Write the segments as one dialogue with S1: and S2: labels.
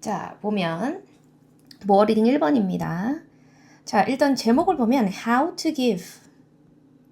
S1: 자, 보면 모어 리딩 1번입니다. 자, 일단 제목을 보면 how to give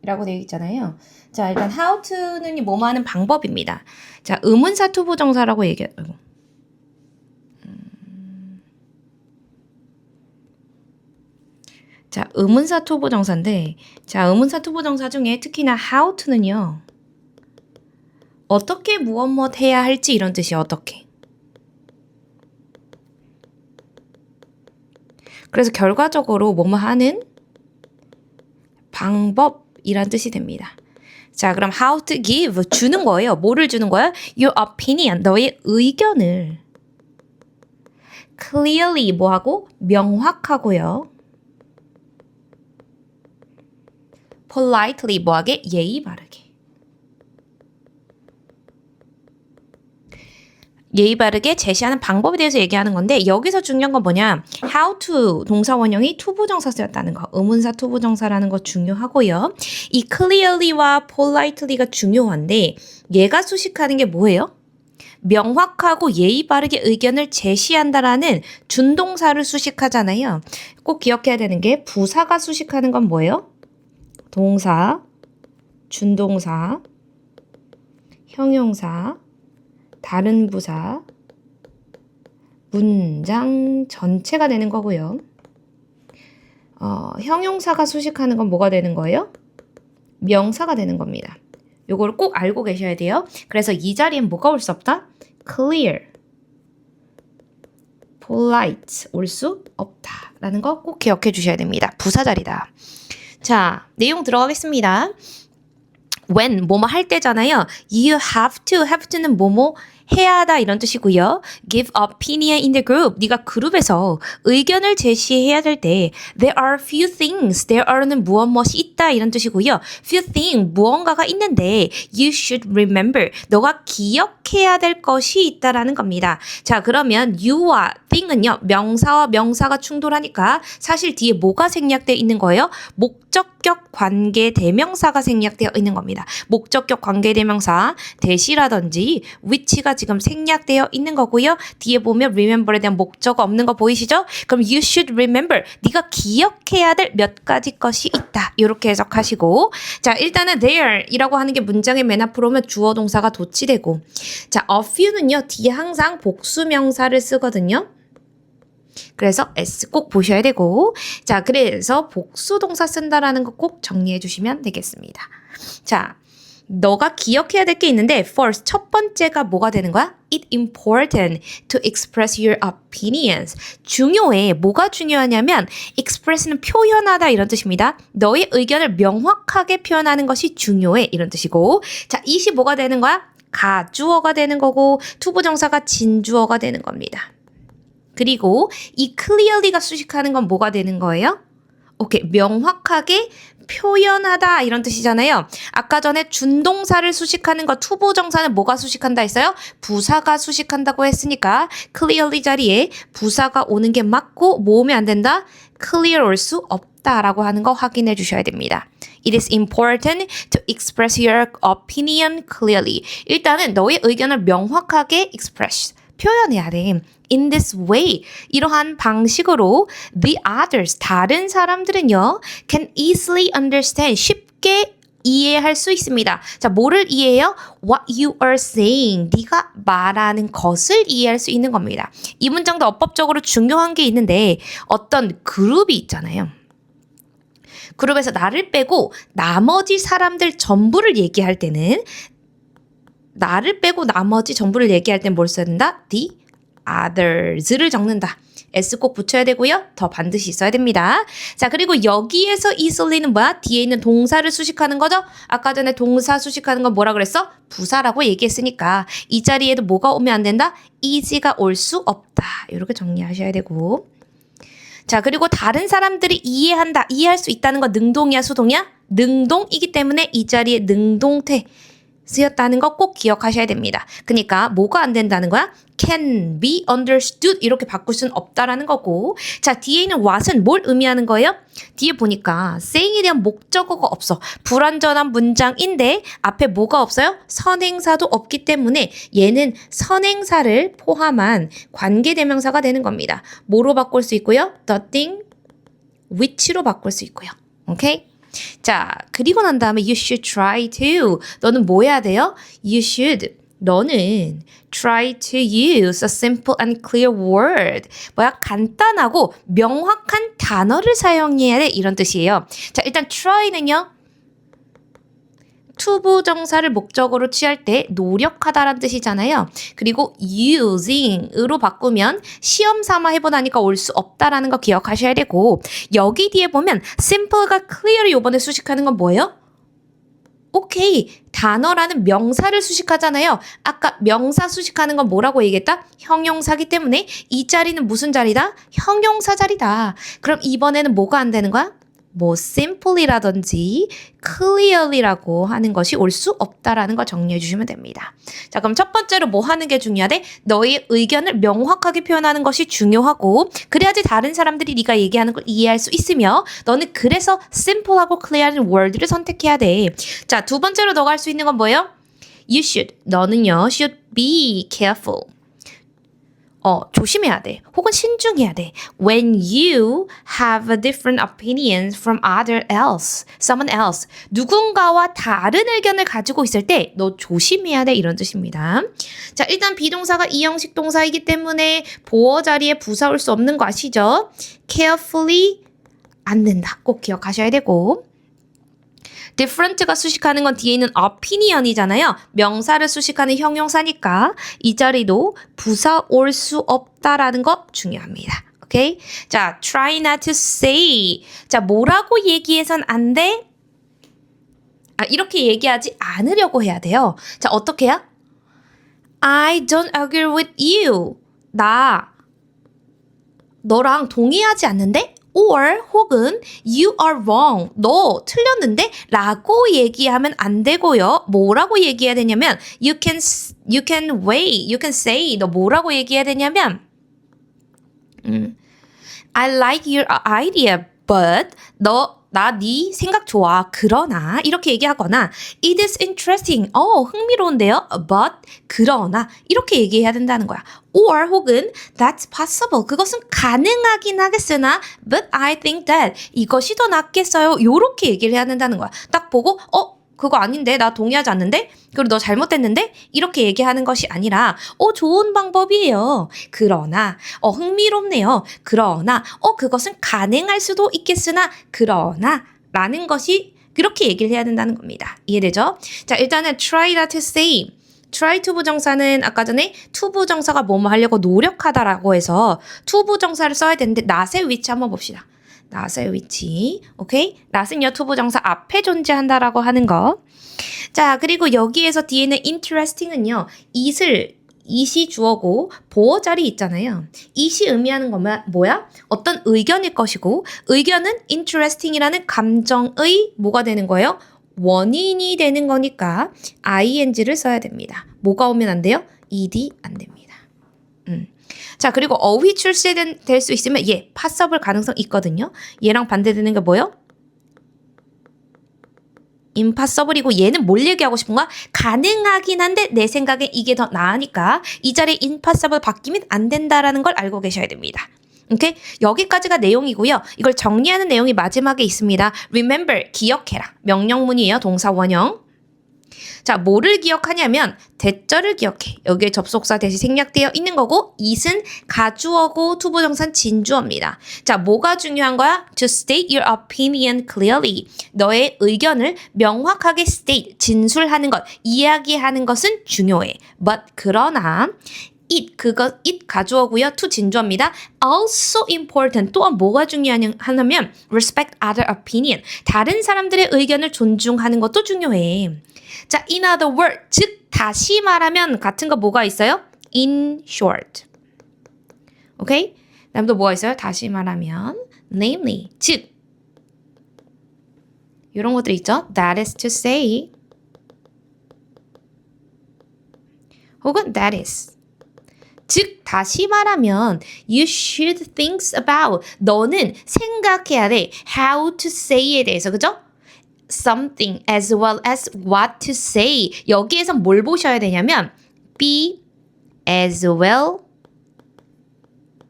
S1: 라고 되어 있잖아요. 자, 일단 how to는 뭐뭐 하는 방법입니다. 자, 의문사 투부정사라고 얘기해요. 자, 의문사 투부정사인데, 자, 의문사 투부정사 중에 특히나 how to는요, 어떻게 무엇 해야 할지 이런 뜻이에요. 어떻게. 그래서 결과적으로 뭐뭐 하는 방법이란 뜻이 됩니다. 자, 그럼 how to give 주는 거예요. 뭐를 주는 거야? Your opinion, 너의 의견을 clearly 뭐하고? 명확하고요. politely 뭐하게? 예의 바르게. 예의 바르게 제시하는 방법에 대해서 얘기하는 건데 여기서 중요한 건 뭐냐? how to 동사 원형이 투부정사 쓰였다는 거. 의문사 투부정사라는 거 중요하고요. 이 clearly와 politely가 중요한데 얘가 수식하는 게 뭐예요? 명확하고 예의 바르게 의견을 제시한다라는 준동사를 수식하잖아요. 꼭 기억해야 되는 게 부사가 수식하는 건 뭐예요? 동사, 준동사, 형용사, 다른 부사, 문장 전체가 되는 거고요. 형용사가 수식하는 건 뭐가 되는 거예요? 명사가 되는 겁니다. 요걸 꼭 알고 계셔야 돼요. 그래서 이 자리엔 뭐가 올 수 없다? clear, polite 올 수 없다라는 거 꼭 기억해 주셔야 됩니다. 부사 자리다. 자, 내용 들어가겠습니다. when 뭐뭐 할 때잖아요. You have to는 뭐뭐 해야 하다 이런 뜻이고요. give opinion in the group. 네가 그룹에서 의견을 제시해야 될 때 there are few things. there are는 무엇이 있다 이런 뜻이고요. few things 무언가가 있는데 you should remember. 너가 기억해야 될 것이 있다라는 겁니다. 자, 그러면 you와 thing은요. 명사와 명사가 충돌하니까 사실 뒤에 뭐가 생략되어 있는 거예요? 목적격 관계 대명사가 생략되어 있는 겁니다. 목적격 관계 대명사 대시라든지 which가 지금 생략되어 있는 거고요. 뒤에 보면 remember에 대한 목적어 없는 거 보이시죠? 그럼 you should remember. 네가 기억해야 될 몇 가지 것이 있다. 이렇게 해석하시고 자, 일단은 there 이라고 하는 게 문장의 맨 앞으로 오면 주어 동사가 도치되고 자, a few는요. 뒤에 항상 복수 명사를 쓰거든요. 그래서 S 꼭 보셔야 되고 자, 그래서 복수 동사 쓴다라는 거 꼭 정리해 주시면 되겠습니다. 자, 너가 기억해야 될 게 있는데 first 첫 번째가 뭐가 되는 거야? It's important to express your opinions. 중요해. 뭐가 중요하냐면 express는 표현하다 이런 뜻입니다. 너의 의견을 명확하게 표현하는 것이 중요해 이런 뜻이고 자, it이 뭐가 되는 거야? 가주어가 되는 거고 투부정사가 진주어가 되는 겁니다. 그리고 이 clearly가 수식하는 건 뭐가 되는 거예요? 오케이, 명확하게 표현하다 이런 뜻이잖아요. 아까 전에 준동사를 수식하는 거 투부정사는 뭐가 수식한다 했어요? 부사가 수식한다고 했으니까 clearly 자리에 부사가 오는 게 맞고 뭐 오면 안 된다? clear 올 수 없다라고 하는 거 확인해 주셔야 됩니다. It is important to express your opinion clearly. 일단은 너의 의견을 명확하게 express 표현해야 돼. In this way, 이러한 방식으로 the others, 다른 사람들은요, can easily understand, 쉽게 이해할 수 있습니다. 자, 뭐를 이해해요? What you are saying, 네가 말하는 것을 이해할 수 있는 겁니다. 이 문장도 어법적으로 중요한 게 있는데 어떤 그룹이 있잖아요. 그룹에서 나를 빼고 나머지 사람들 전부를 얘기할 때는 나를 빼고 나머지 전부를 얘기할 땐 뭘 써야 된다? The others를 적는다. S 꼭 붙여야 되고요. 더 반드시 있어야 됩니다. 자, 그리고 여기에서 easily 는 뭐야? 뒤에 있는 동사를 수식하는 거죠? 아까 전에 동사 수식하는 건 뭐라 그랬어? 부사라고 얘기했으니까 이 자리에도 뭐가 오면 안 된다? easy가 올 수 없다. 이렇게 정리하셔야 되고 자, 그리고 다른 사람들이 이해한다. 이해할 수 있다는 건 능동이야, 수동이야? 능동이기 때문에 이 자리에 능동태 쓰였다는 거 꼭 기억하셔야 됩니다. 그러니까 뭐가 안 된다는 거야? can be understood 이렇게 바꿀 수는 없다라는 거고 자 뒤에 있는 what은 뭘 의미하는 거예요? 뒤에 보니까 saying에 대한 목적어가 없어. 불완전한 문장인데 앞에 뭐가 없어요? 선행사도 없기 때문에 얘는 선행사를 포함한 관계대명사가 되는 겁니다. 뭐로 바꿀 수 있고요? the thing, which로 바꿀 수 있고요. 오케이? 자, 그리고 난 다음에 you should try to. 너는 뭐 해야 돼요? You should. 너는 try to use a simple and clear word. 뭐야? 간단하고 명확한 단어를 사용해야 돼. 이런 뜻이에요. 자, 일단 try는요. 투부정사를 목적으로 취할 때 노력하다라는 뜻이잖아요. 그리고 using으로 바꾸면 시험 삼아 해보다니까 올 수 없다라는 거 기억하셔야 되고 여기 뒤에 보면 simple과 clear을 이번에 수식하는 건 뭐예요? 오케이. 단어라는 명사를 수식하잖아요. 아까 명사 수식하는 건 뭐라고 얘기했다? 형용사기 때문에 이 자리는 무슨 자리다? 형용사 자리다. 그럼 이번에는 뭐가 안 되는 거야? 뭐 simply라든지 clearly라고 하는 것이 올 수 없다라는 거 정리해 주시면 됩니다. 자, 그럼 첫 번째로 뭐 하는 게 중요하대? 너의 의견을 명확하게 표현하는 것이 중요하고 그래야지 다른 사람들이 네가 얘기하는 걸 이해할 수 있으며 너는 그래서 simple하고 clear한 word를 선택해야 돼. 자, 두 번째로 너가 할 수 있는 건 뭐예요? You should. 너는요 should be careful. 조심해야 돼. 혹은 신중해야 돼. When you have a different opinions from someone else. 누군가와 다른 의견을 가지고 있을 때 너 조심해야 돼. 이런 뜻입니다. 자, 일단 비동사가 이형식 동사이기 때문에 보어 자리에 부사 올 수 없는 거 아시죠? carefully 안 된다. 꼭 기억하셔야 되고. different가 수식하는 건 뒤에 있는 opinion이잖아요. 명사를 수식하는 형용사니까 이 자리도 부사 올 수 없다라는 거 중요합니다. 오케이? 자, try not to say. 자, 뭐라고 얘기해선 안 돼? 이렇게 얘기하지 않으려고 해야 돼요. 자, 어떻게 해요? I don't agree with you. 나 너랑 동의하지 않는데? or 혹은 you are wrong. 너 틀렸는데? 라고 얘기하면 안 되고요. 뭐라고 얘기해야 되냐면 you can say. 너 뭐라고 얘기해야 되냐면 I like your idea, but 나 네 생각 좋아. 그러나 이렇게 얘기하거나 it is interesting. 흥미로운데요. but 그러나 이렇게 얘기해야 된다는 거야. or 혹은 that's possible. 그것은 가능하긴 하겠으나 but I think that 이것이 더 낫겠어요. 요렇게 얘기를 해야 된다는 거야. 딱 보고 그거 아닌데 나 동의하지 않는데 그리고 너 잘못됐는데 이렇게 얘기하는 것이 아니라 좋은 방법이에요. 그러나 흥미롭네요. 그러나 그것은 가능할 수도 있겠으나 그러나 라는 것이 그렇게 얘기를 해야 된다는 겁니다. 이해되죠? 자, 일단은 try not to say. try to 부정사는 아까 전에 to 부정사가 뭐뭐 하려고 노력하다라고 해서 to 부정사를 써야 되는데 not의 위치 한번 봅시다. not의 위치. 오케이? not은요 to 부정사 앞에 존재한다라고 하는 거. 자, 그리고 여기에서 뒤에는 interesting은요. it이 주어고 보어 자리 있잖아요. it이 의미하는 건 뭐야? 어떤 의견일 것이고 의견은 interesting이라는 감정의 뭐가 되는 거예요? 원인이 되는 거니까 ing를 써야 됩니다. 뭐가 오면 안 돼요? ed 안 됩니다. 자, 그리고 어휘 출시될 수 있으면 파서블 가능성 있거든요. 얘랑 반대되는 게 뭐예요? impossible이고 얘는 뭘 얘기하고 싶은 거야? 가능하긴 한데 내 생각에 이게 더 나으니까 이 자리에 impossible 바뀌면 안 된다라는 걸 알고 계셔야 됩니다. 오케이? 여기까지가 내용이고요. 이걸 정리하는 내용이 마지막에 있습니다. remember, 기억해라. 명령문이에요. 동사 원형. 자, 뭐를 기억하냐면 대절을 기억해. 여기에 접속사 대시 생략되어 있는 거고 it은 가주어고 투부정사는 진주어입니다. 자, 뭐가 중요한 거야? To state your opinion clearly. 너의 의견을 명확하게 state, 진술하는 것, 이야기하는 것은 중요해. But 그러나 it 가주어고요. to 진주어입니다. Also important. 또한 뭐가 중요하냐면 respect other opinion. 다른 사람들의 의견을 존중하는 것도 중요해. 자, in other words, 즉 다시 말하면 같은 거 뭐가 있어요? In short. 오케이? 다음 또 뭐가 있어요? 다시 말하면 namely, 즉 이런 것들 있죠? That is to say 혹은 that is. 즉 다시 말하면 you should think about 너는 생각해야 돼 how to say에 대해서 그죠? something as well as what to say 여기에서 뭘 보셔야 되냐면 be as well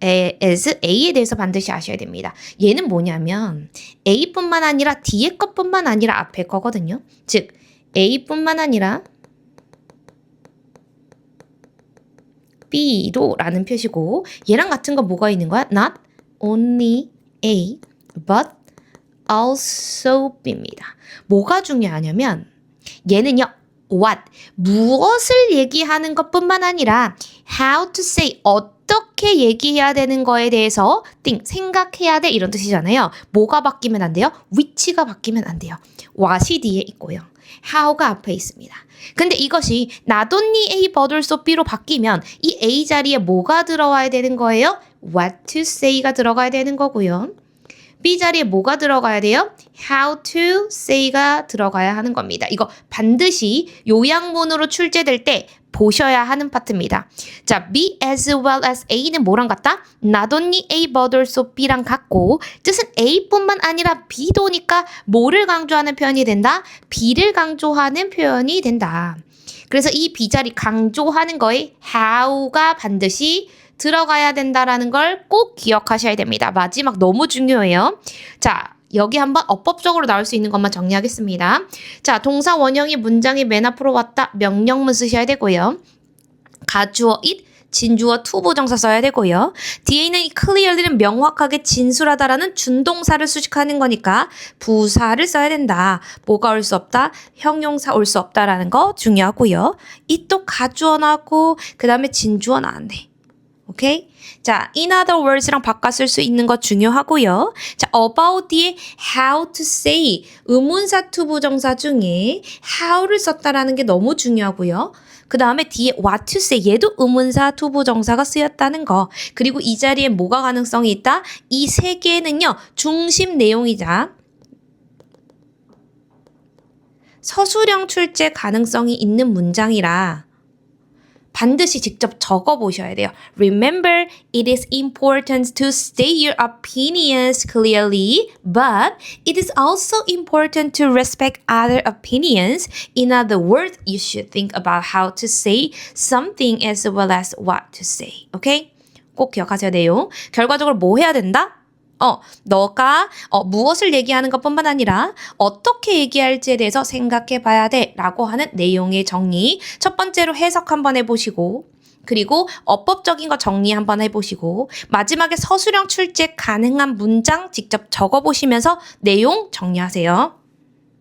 S1: as A에 대해서 반드시 아셔야 됩니다. 얘는 뭐냐면 A뿐만 아니라 뒤에 것뿐만 아니라 앞에 거거든요. 즉 A뿐만 아니라 B도 라는 표시고 얘랑 같은 거 뭐가 있는 거야? Not only A but also B입니다. 뭐가 중요하냐면 얘는요. what 무엇을 얘기하는 것뿐만 아니라 how to say 어떻게 얘기해야 되는 거에 대해서 think 생각해야 돼 이런 뜻이잖아요. 뭐가 바뀌면 안 돼요? which가 바뀌면 안 돼요. what이 뒤에 있고요. how가 앞에 있습니다. 근데 이것이 not only A but also B로 바뀌면 이 A 자리에 뭐가 들어와야 되는 거예요? what to say가 들어가야 되는 거고요. B 자리에 뭐가 들어가야 돼요? how to say가 들어가야 하는 겁니다. 이거 반드시 요약문으로 출제될 때 보셔야 하는 파트입니다. 자, B as well as A는 뭐랑 같다? Not only A but also B랑 같고 뜻은 A뿐만 아니라 B도니까 뭐를 강조하는 표현이 된다? B를 강조하는 표현이 된다. 그래서 이 B 자리 강조하는 거에 how가 반드시 들어가야 된다라는 걸 꼭 기억하셔야 됩니다. 마지막 너무 중요해요. 자, 여기 한번 어법적으로 나올 수 있는 것만 정리하겠습니다. 자, 동사 원형이 문장이 맨 앞으로 왔다. 명령문 쓰셔야 되고요. 가주어 it, 진주어 to 부정사 써야 되고요. 뒤에 있는 이 clearly는 명확하게 진술하다라는 준동사를 수식하는 거니까 부사를 써야 된다. 뭐가 올 수 없다? 형용사 올 수 없다라는 거 중요하고요. it도 가주어 나왔고 그 다음에 진주어 나왔네. 오케이? 자, in other words랑 바꿔 쓸 수 있는 거 중요하고요. 자, about 뒤에 how to say 의문사 to 부정사 중에 how를 썼다라는 게 너무 중요하고요. 그 다음에 뒤에 what to say 얘도 의문사 to 부정사가 쓰였다는 거. 그리고 이 자리에 뭐가 가능성이 있다? 이 세 개는요. 중심 내용이자 서술형 출제 가능성이 있는 문장이라 반드시 직접 적어보셔야 돼요. Remember, it is important to state your opinions clearly, but it is also important to respect other opinions. In other words, you should think about how to say something as well as what to say. Okay? 꼭 기억하셔야 돼요. 결과적으로 뭐 해야 된다? 너가 무엇을 얘기하는 것뿐만 아니라 어떻게 얘기할지에 대해서 생각해 봐야 돼 라고 하는 내용의 정리 첫 번째로 해석 한번 해보시고 그리고 어법적인 거 정리 한번 해보시고 마지막에 서술형 출제 가능한 문장 직접 적어보시면서 내용 정리하세요.